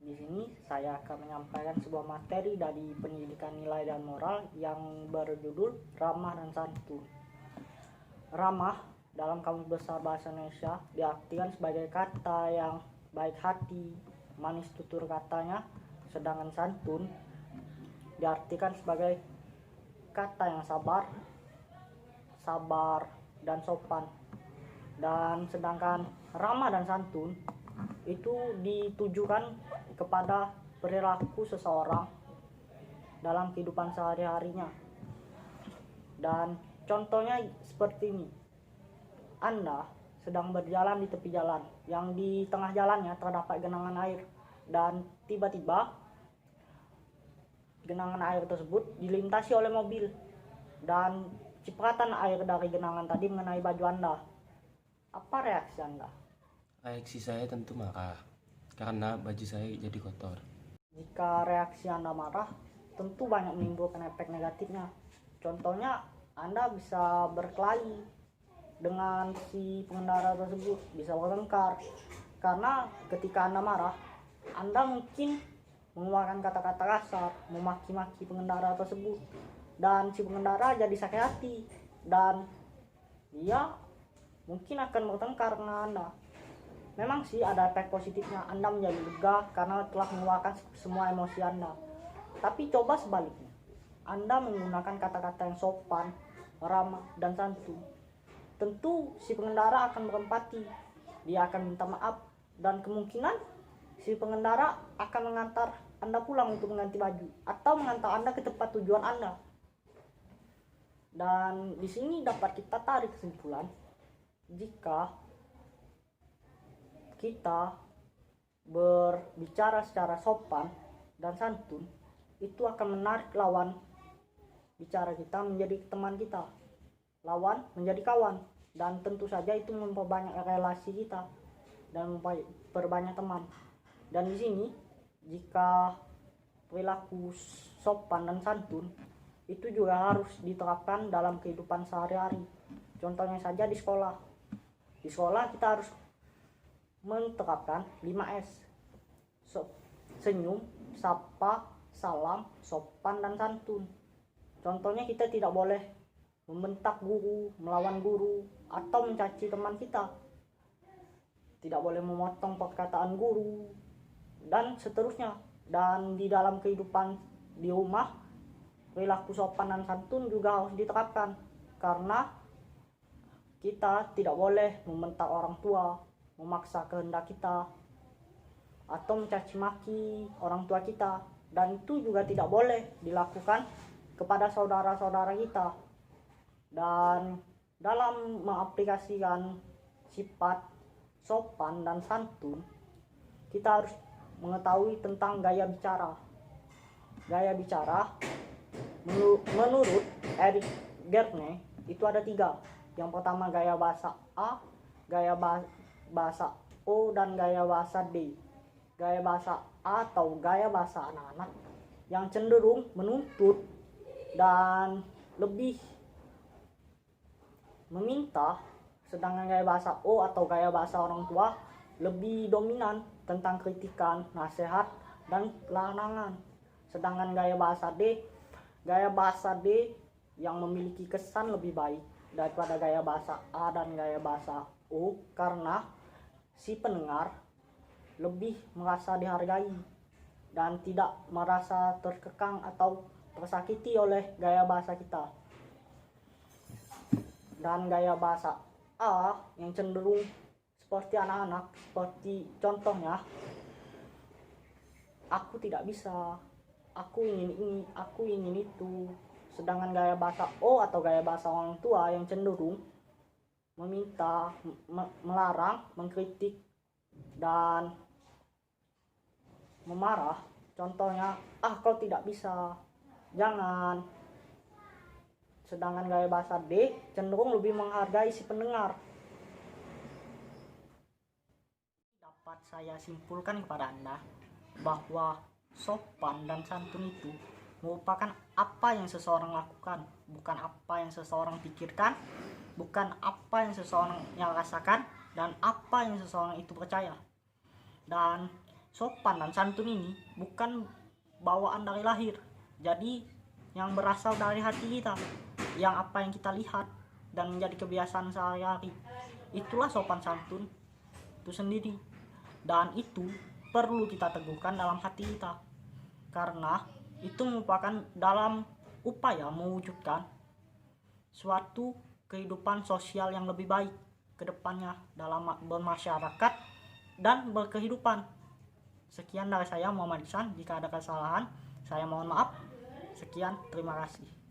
Di sini saya akan menyampaikan sebuah materi dari pendidikan nilai dan moral yang berjudul Ramah dan Santun. Ramah dalam Kamus Besar Bahasa Indonesia diartikan sebagai kata yang baik hati, manis tutur katanya, sedangkan santun diartikan sebagai kata yang sabar dan sopan. Dan sedangkan ramah dan santun itu ditujukan kepada perilaku seseorang dalam kehidupan sehari-harinya. Dan contohnya seperti ini. Anda sedang berjalan di tepi jalan, yang di tengah jalannya terdapat genangan air, dan tiba-tiba genangan air tersebut dilintasi oleh mobil, dan cipratan air dari genangan tadi mengenai baju Anda. Apa reaksi Anda? Reaksi saya tentu marah, karena baju saya jadi kotor. Jika reaksi Anda marah, tentu banyak menimbulkan efek negatifnya. Contohnya, Anda bisa berkelahi dengan si pengendara tersebut, bisa bertengkar. Karena ketika Anda marah, Anda mungkin mengeluarkan kata-kata kasar, memaki-maki pengendara tersebut, dan si pengendara jadi sakit hati, dan dia mungkin akan bertengkar dengan Anda. Memang sih ada efek positifnya, Anda menjadi lega karena telah mengeluarkan semua emosi Anda. Tapi coba sebaliknya, Anda menggunakan kata-kata yang sopan, ramah, dan santun. Tentu si pengendara akan berempati, dia akan minta maaf, dan kemungkinan si pengendara akan mengantar Anda pulang untuk mengganti baju, atau mengantar Anda ke tempat tujuan Anda. Dan di sini dapat kita tarik kesimpulan, jika kita berbicara secara sopan dan santun, itu akan menarik lawan bicara kita menjadi teman kita, lawan menjadi kawan, dan tentu saja itu memperbanyak relasi kita dan memperbanyak teman. Dan di sini jika perilaku sopan dan santun itu juga harus diterapkan dalam kehidupan sehari-hari. Contohnya saja di sekolah. Di sekolah kita harus menerapkan 5S. Senyum, sapa, salam, sopan, dan santun. Contohnya kita tidak boleh membentak guru, melawan guru, atau mencaci teman kita. Tidak boleh memotong perkataan guru, dan seterusnya. Dan di dalam kehidupan di rumah, perilaku sopan dan santun juga harus diterapkan, karena kita tidak boleh membentak orang tua, memaksa kehendak kita, atau mencaci maki orang tua kita. Dan itu juga tidak boleh dilakukan kepada saudara-saudara kita. Dan dalam mengaplikasikan sifat sopan dan santun, kita harus mengetahui tentang gaya bicara. Gaya bicara menurut Eric Gardner itu ada 3. Yang pertama gaya bahasa A, gaya bahasa O, dan gaya bahasa D. Gaya bahasa A atau gaya bahasa anak-anak yang cenderung menuntut dan lebih meminta, sedangkan gaya bahasa O atau gaya bahasa orang tua lebih dominan tentang kritikan, nasihat, dan larangan. Sedangkan gaya bahasa D yang memiliki kesan lebih baik daripada gaya bahasa A dan gaya bahasa O, karena si pendengar lebih merasa dihargai dan tidak merasa terkekang atau tersakiti oleh gaya bahasa kita. Dan gaya bahasa A yang cenderung seperti anak-anak, seperti contohnya, aku tidak bisa, aku ingin ini, aku ingin itu. Sedangkan gaya bahasa O atau gaya bahasa orang tua yang cenderung meminta, melarang, mengkritik, dan memarah. Contohnya, kau tidak bisa, jangan. Sedangkan gaya bahasa D cenderung lebih menghargai si pendengar. Dapat saya simpulkan kepada Anda bahwa sopan dan santun itu merupakan apa yang seseorang lakukan, bukan apa yang seseorang pikirkan, bukan apa yang seseorang yang rasakan, dan apa yang seseorang itu percaya. Dan sopan dan santun ini bukan bawaan dari lahir, jadi yang berasal dari hati kita, yang apa yang kita lihat dan menjadi kebiasaan sehari-hari. Itulah sopan santun itu sendiri, dan itu perlu kita teguhkan dalam hati kita, karena itu merupakan dalam upaya mewujudkan suatu kehidupan sosial yang lebih baik ke depannya dalam bermasyarakat dan berkehidupan. Sekian dari saya, Muhammad Ihsan. Jika ada kesalahan, saya mohon maaf. Sekian, terima kasih.